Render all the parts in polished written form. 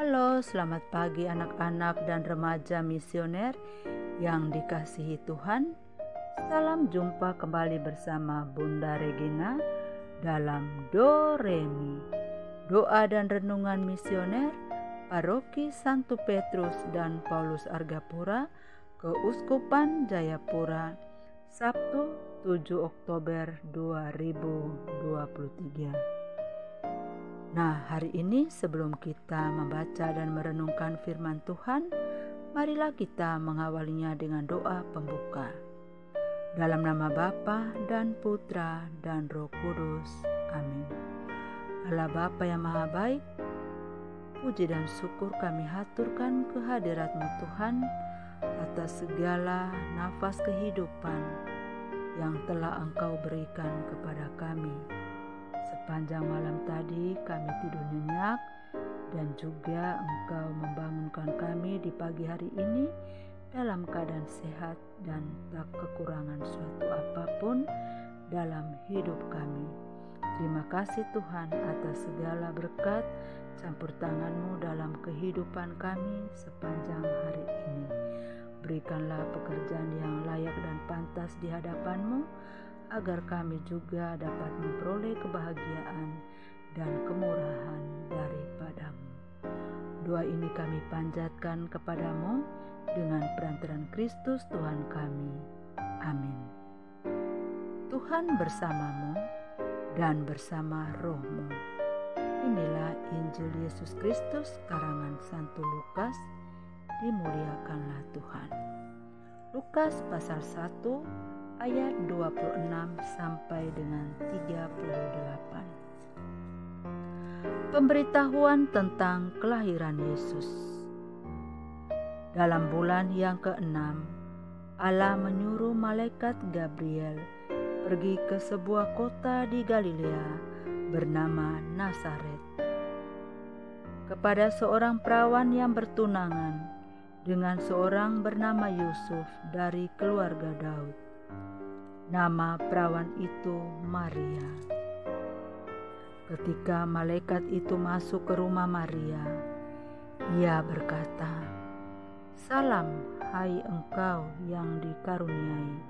Halo, selamat pagi anak-anak dan remaja misioner yang dikasihi Tuhan. Salam jumpa kembali bersama Bunda Regina dalam Do Re Mi, doa dan renungan misioner Paroki Santo Petrus dan Paulus Argapura, Keuskupan Jayapura, Sabtu 7 Oktober 2023. Nah, hari ini sebelum kita membaca dan merenungkan firman Tuhan, marilah kita mengawalinya dengan doa pembuka. Dalam nama Bapa dan Putra dan Roh Kudus. Amin. Allah Bapa yang Maha Baik, puji dan syukur kami haturkan kehadirat-Mu Tuhan atas segala nafas kehidupan yang telah Engkau berikan kepada kami. Sepanjang malam tadi kami tidur nyenyak dan juga Engkau membangunkan kami di pagi hari ini dalam keadaan sehat dan tak kekurangan suatu apapun dalam hidup kami. Terima kasih Tuhan atas segala berkat campur tangan-Mu dalam kehidupan kami sepanjang hari ini. Berikanlah pekerjaan yang layak dan pantas di hadapan-Mu, agar kami juga dapat memperoleh kebahagiaan dan kemurahan daripada-Mu. Doa ini kami panjatkan kepada-Mu dengan perantaraan Kristus Tuhan kami. Amin. Tuhan bersamamu dan bersama roh-Mu. Inilah Injil Yesus Kristus karangan Santo Lukas. Dimuliakanlah Tuhan. Lukas pasal 1 ayat 26 sampai dengan 38. Pemberitahuan tentang kelahiran Yesus. Dalam bulan yang ke-6, Allah menyuruh malaikat Gabriel pergi ke sebuah kota di Galilea bernama Nazaret, kepada seorang perawan yang bertunangan dengan seorang bernama Yusuf dari keluarga Daud. Nama perawan itu Maria. Ketika malaikat itu masuk ke rumah Maria, ia berkata, "Salam, hai engkau yang dikaruniai,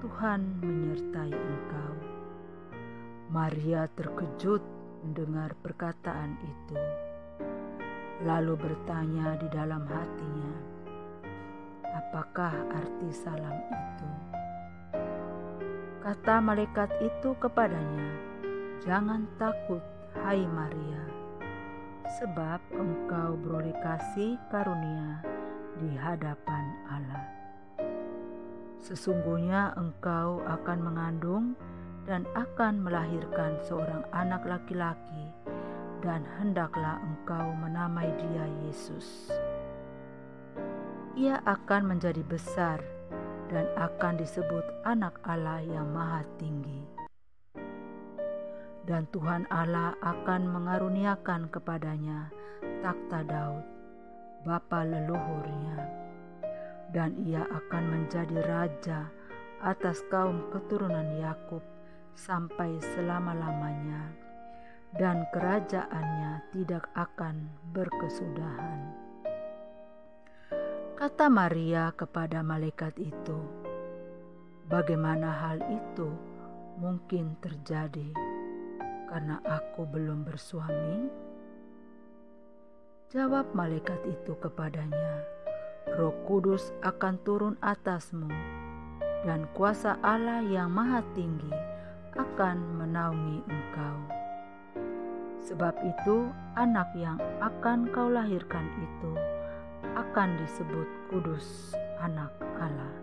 Tuhan menyertai engkau." Maria terkejut mendengar perkataan itu, lalu bertanya di dalam hatinya, "Apakah arti salam itu?" Kata malaikat itu kepadanya, "Jangan takut, hai Maria, sebab engkau beroleh kasih karunia di hadapan Allah. Sesungguhnya engkau akan mengandung dan akan melahirkan seorang anak laki-laki, dan hendaklah engkau menamai dia Yesus. Ia akan menjadi besar dan akan disebut Anak Allah yang Maha Tinggi. Dan Tuhan Allah akan mengaruniakan kepadanya takhta Daud, bapa leluhurnya, dan ia akan menjadi raja atas kaum keturunan Yakub sampai selama-lamanya, dan kerajaannya tidak akan berkesudahan." Kata Maria kepada malaikat itu, "Bagaimana hal itu mungkin terjadi, karena aku belum bersuami?" Jawab malaikat itu kepadanya, "Roh Kudus akan turun atasmu, dan kuasa Allah yang Maha Tinggi akan menaungi engkau. Sebab itu anak yang akan kau lahirkan itu akan disebut Kudus, Anak Allah.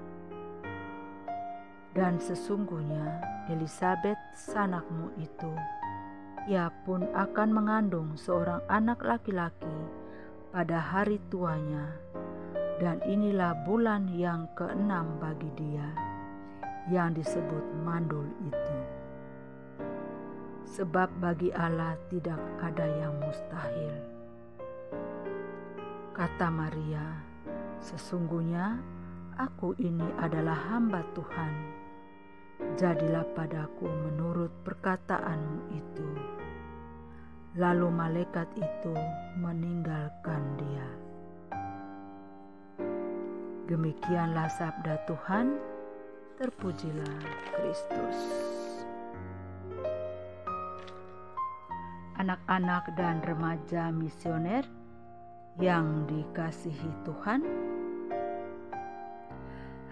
Dan sesungguhnya Elisabet sanakmu itu, ia pun akan mengandung seorang anak laki-laki pada hari tuanya, dan inilah bulan yang ke-6 bagi dia, yang disebut mandul itu. Sebab bagi Allah tidak ada yang mustahil." Kata Maria, "Sesungguhnya aku ini adalah hamba Tuhan. Jadilah padaku menurut perkataanmu itu." Lalu malaikat itu meninggalkan dia. Demikianlah sabda Tuhan, terpujilah Kristus. Anak-anak dan remaja misioner yang dikasihi Tuhan,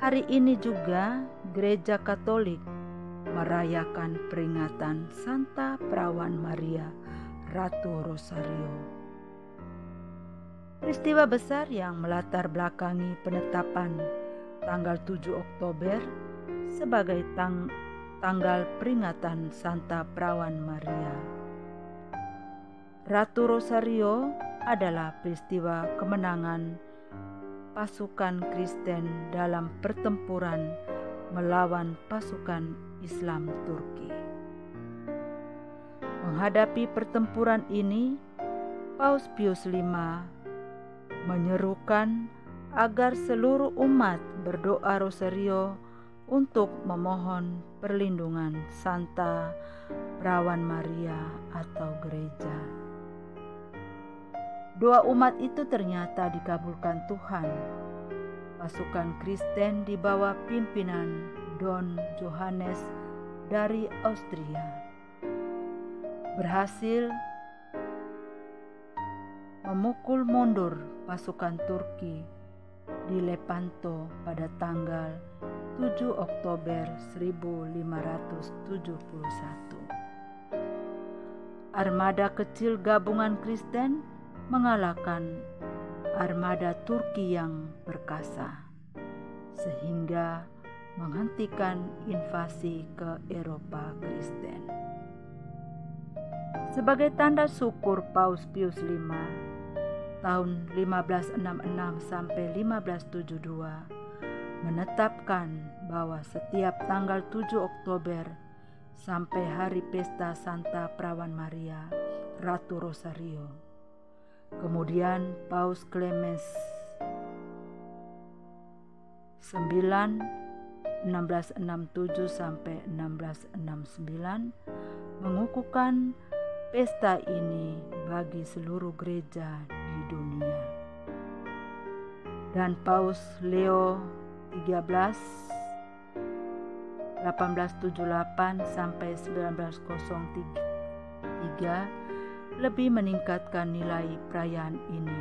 hari ini juga Gereja Katolik merayakan peringatan Santa Perawan Maria Ratu Rosario. Peristiwa besar yang melatar belakangi penetapan tanggal 7 Oktober sebagai tanggal peringatan Santa Perawan Maria. Ratu Rosario adalah peristiwa kemenangan pasukan Kristen dalam pertempuran melawan pasukan Islam Turki. Menghadapi pertempuran ini, Paus Pius V menyerukan agar seluruh umat berdoa rosario untuk memohon perlindungan Santa Perawan Maria atau gereja. Doa umat itu ternyata dikabulkan Tuhan. Pasukan Kristen di bawah pimpinan Don Johannes dari Austria berhasil memukul mundur pasukan Turki di Lepanto pada tanggal 7 Oktober 1571. Armada kecil gabungan Kristen mengalahkan armada Turki yang perkasa, sehingga menghentikan invasi ke Eropa Kristen. Sebagai tanda syukur, Paus Pius V tahun 1566 sampai 1572 menetapkan bahwa setiap tanggal 7 Oktober sampai hari pesta Santa Perawan Maria Ratu Rosario. Kemudian Paus Clemens IX 1667 sampai 1669 mengukuhkan pesta ini bagi seluruh gereja di dunia. Dan Paus Leo XIII 1878 sampai 1903 lebih meningkatkan nilai perayaan ini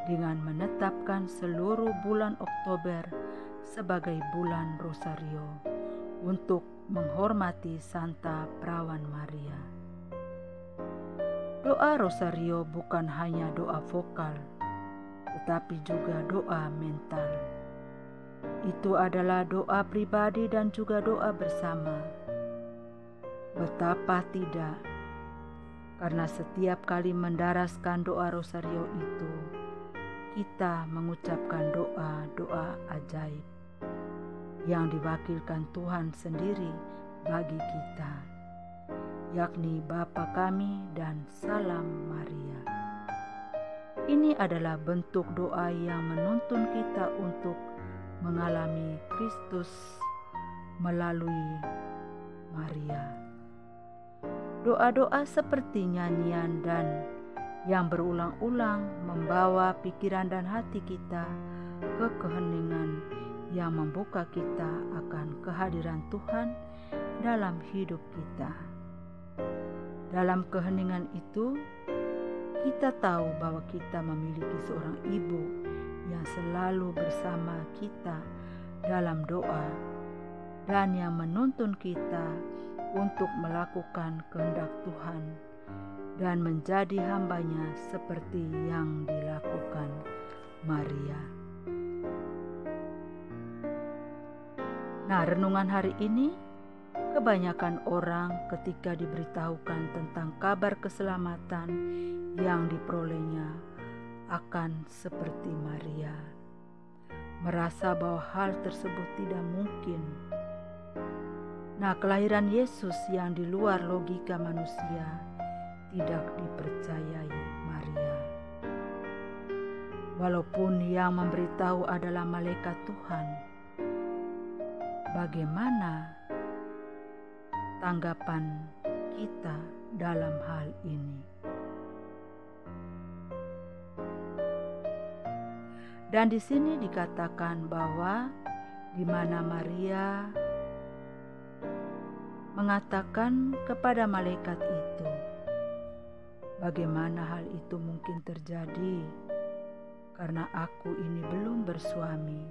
dengan menetapkan seluruh bulan Oktober sebagai bulan Rosario untuk menghormati Santa Perawan Maria. Doa Rosario bukan hanya doa vokal, tetapi juga doa mental. Itu adalah doa pribadi dan juga doa bersama. Betapa tidak, karena setiap kali mendaraskan doa Rosario itu, kita mengucapkan doa-doa ajaib yang diwakilkan Tuhan sendiri bagi kita, yakni Bapa kami dan Salam Maria. Ini adalah bentuk doa yang menuntun kita untuk mengalami Kristus melalui Maria. Doa-doa seperti nyanyian dan yang berulang-ulang membawa pikiran dan hati kita ke keheningan yang membuka kita akan kehadiran Tuhan dalam hidup kita. Dalam keheningan itu, kita tahu bahwa kita memiliki seorang ibu yang selalu bersama kita dalam doa dan yang menuntun kita untuk melakukan kehendak Tuhan dan menjadi hambanya seperti yang dilakukan Maria. Nah, renungan hari ini, kebanyakan orang ketika diberitahukan tentang kabar keselamatan yang diperolehnya akan seperti Maria, merasa bahwa hal tersebut tidak mungkin. Nah, kelahiran Yesus yang di luar logika manusia tidak dipercayai Maria. Walaupun yang memberitahu adalah malaikat Tuhan, bagaimana tanggapan kita dalam hal ini? Dan di sini dikatakan bahwa di mana Maria mengatakan kepada malaikat itu, bagaimana hal itu mungkin terjadi karena aku ini belum bersuami.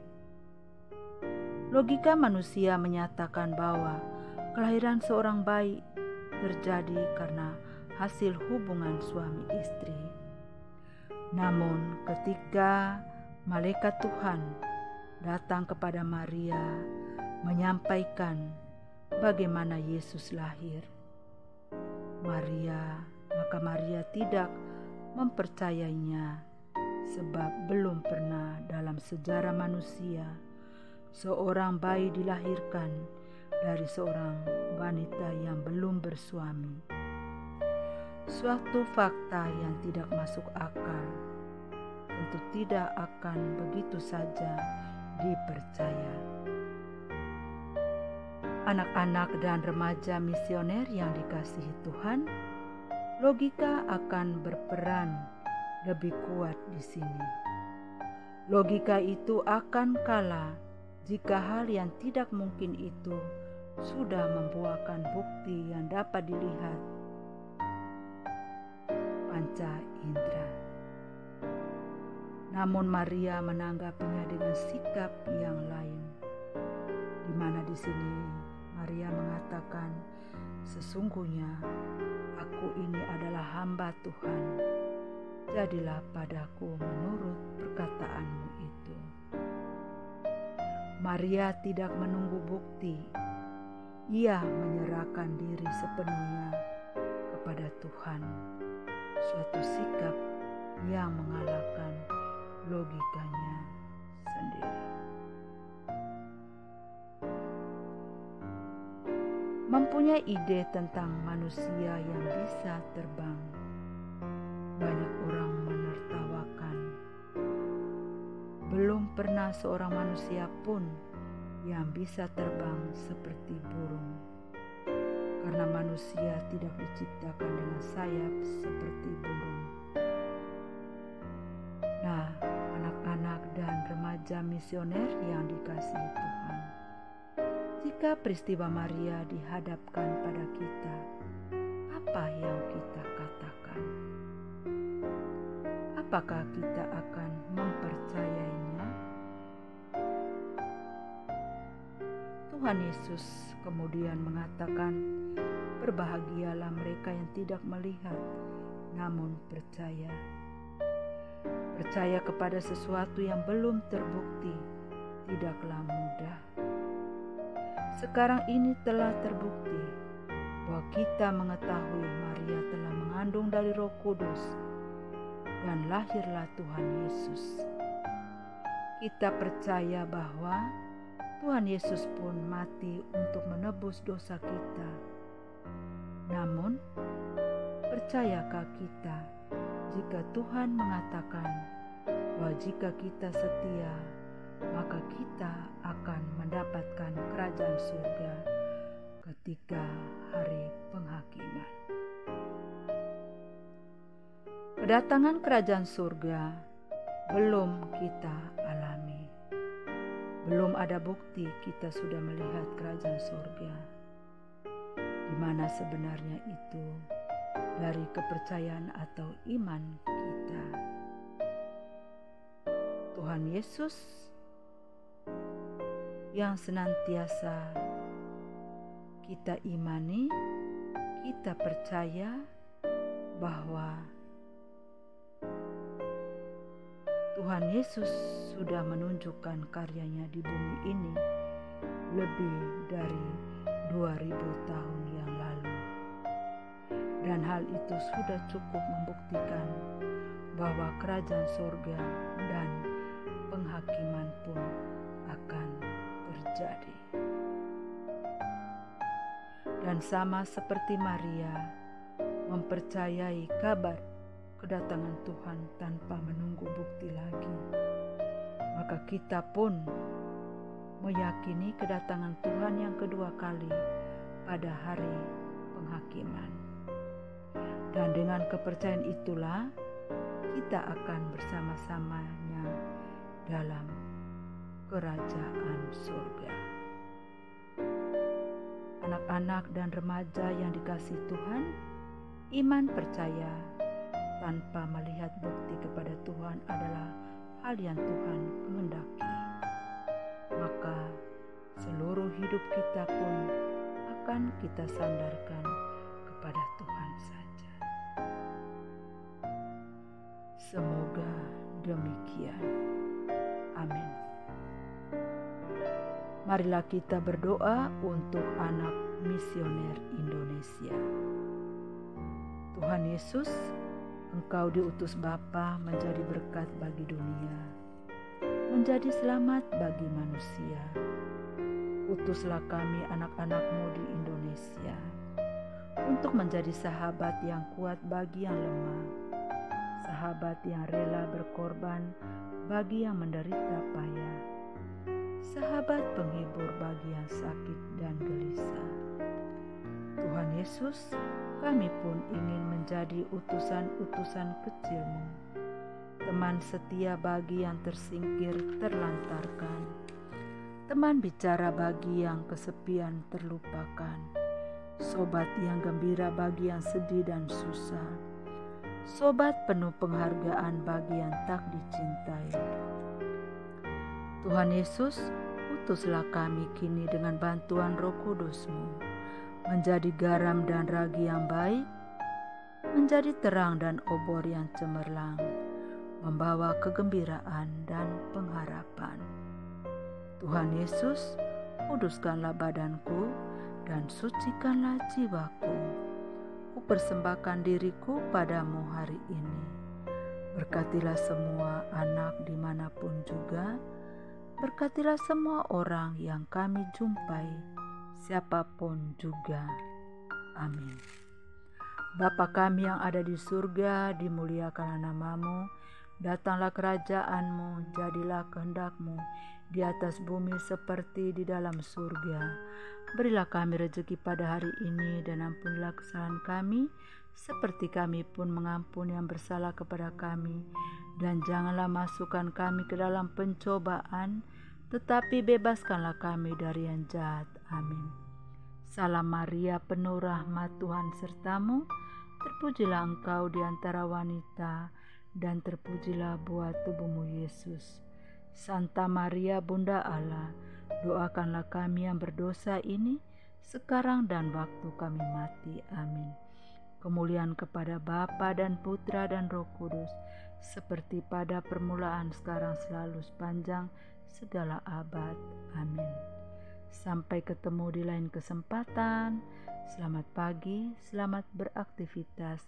Logika manusia menyatakan bahwa kelahiran seorang bayi terjadi karena hasil hubungan suami istri. Namun ketika malaikat Tuhan datang kepada Maria menyampaikan bagaimana Yesus lahir, maka Maria tidak mempercayainya, sebab belum pernah dalam sejarah manusia seorang bayi dilahirkan dari seorang wanita yang belum bersuami. Suatu fakta yang tidak masuk akal, tentu tidak akan begitu saja dipercaya. Anak-anak dan remaja misioner yang dikasihi Tuhan, logika akan berperan lebih kuat di sini. Logika itu akan kalah jika hal yang tidak mungkin itu sudah membuahkan bukti yang dapat dilihat panca indera. Namun Maria menanggapinya dengan sikap yang lain, di mana di sini Maria mengatakan, sesungguhnya aku ini adalah hamba Tuhan, jadilah padaku menurut perkataanmu itu. Maria tidak menunggu bukti, ia menyerahkan diri sepenuhnya kepada Tuhan, suatu sikap yang mengalahkan logikanya sendiri. Mempunyai ide tentang manusia yang bisa terbang, banyak orang menertawakan. Belum pernah seorang manusia pun yang bisa terbang seperti burung, karena manusia tidak diciptakan dengan sayap seperti burung. Nah, anak-anak dan remaja misioner yang dikasihi Tuhan, jika peristiwa Maria dihadapkan pada kita, apa yang kita katakan? Apakah kita akan mempercayainya? Tuhan Yesus kemudian mengatakan, berbahagialah mereka yang tidak melihat, namun percaya. Percaya kepada sesuatu yang belum terbukti tidaklah mudah. Sekarang ini telah terbukti bahwa kita mengetahui Maria telah mengandung dari Roh Kudus dan lahirlah Tuhan Yesus. Kita percaya bahwa Tuhan Yesus pun mati untuk menebus dosa kita. Namun, percayakah kita jika Tuhan mengatakan bahwa jika kita setia, maka kita akan mendapatkan kerajaan surga ketika hari penghakiman? Kedatangan kerajaan surga belum kita alami. Belum ada bukti kita sudah melihat kerajaan surga, di mana sebenarnya itu dari kepercayaan atau iman kita. Tuhan Yesus yang senantiasa kita imani, kita percaya bahwa Tuhan Yesus sudah menunjukkan karyanya di bumi ini lebih dari 2000 tahun yang lalu. Dan hal itu sudah cukup membuktikan bahwa kerajaan surga dan penghakiman pun akan terjadi. Dan sama seperti Maria mempercayai kabar kedatangan Tuhan tanpa menunggu bukti lagi, maka kita pun meyakini kedatangan Tuhan yang kedua kali pada hari penghakiman. Dan dengan kepercayaan itulah kita akan bersama-samanya dalam kerajaan surga. Anak-anak dan remaja yang dikasihi Tuhan, iman percaya tanpa melihat bukti kepada Tuhan adalah hal yang Tuhan kehendaki. Maka seluruh hidup kita pun akan kita sandarkan kepada Tuhan saja. Semoga demikian. Amin. Marilah kita berdoa untuk anak misioner Indonesia. Tuhan Yesus, Engkau diutus Bapa menjadi berkat bagi dunia, menjadi selamat bagi manusia. Utuslah kami anak-anak-Mu di Indonesia untuk menjadi sahabat yang kuat bagi yang lemah, sahabat yang rela berkorban bagi yang menderita payah, sahabat penghibur bagi yang sakit dan gelisah. Tuhan Yesus, kami pun ingin menjadi utusan-utusan kecil-Mu, teman setia bagi yang tersingkir terlantarkan, teman bicara bagi yang kesepian terlupakan, sobat yang gembira bagi yang sedih dan susah, sobat penuh penghargaan bagi yang tak dicintai. Tuhan Yesus, utuslah kami kini dengan bantuan Roh Kudus-Mu, menjadi garam dan ragi yang baik, menjadi terang dan obor yang cemerlang, membawa kegembiraan dan pengharapan. Tuhan Yesus, kuduskanlah badanku dan sucikanlah jiwaku. Kupersembahkan diriku padamu hari ini. Berkatilah semua anak dimanapun juga. Berkatilah semua orang yang kami jumpai, siapapun juga. Amin. Bapa kami yang ada di surga, dimuliakanlah nama-Mu, datanglah kerajaan-Mu, jadilah kehendak-Mu di atas bumi seperti di dalam surga. Berilah kami rezeki pada hari ini dan ampunilah kesalahan kami, seperti kami pun mengampuni yang bersalah kepada kami. Dan janganlah masukkan kami ke dalam pencobaan, tetapi bebaskanlah kami dari yang jahat. Amin. Salam Maria, penuh rahmat, Tuhan sertamu. Terpujilah engkau di antara wanita, dan terpujilah buah tubuhmu Yesus. Santa Maria, Bunda Allah, doakanlah kami yang berdosa ini, sekarang dan waktu kami mati. Amin. Kemuliaan kepada Bapa dan Putra dan Roh Kudus, seperti pada permulaan, sekarang, selalu, sepanjang segala abad. Amin. Sampai ketemu di lain kesempatan. Selamat pagi, selamat beraktivitas.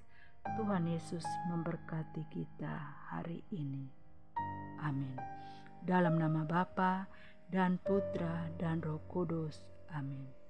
Tuhan Yesus memberkati kita hari ini. Amin. Dalam nama Bapa dan Putra dan Roh Kudus. Amin.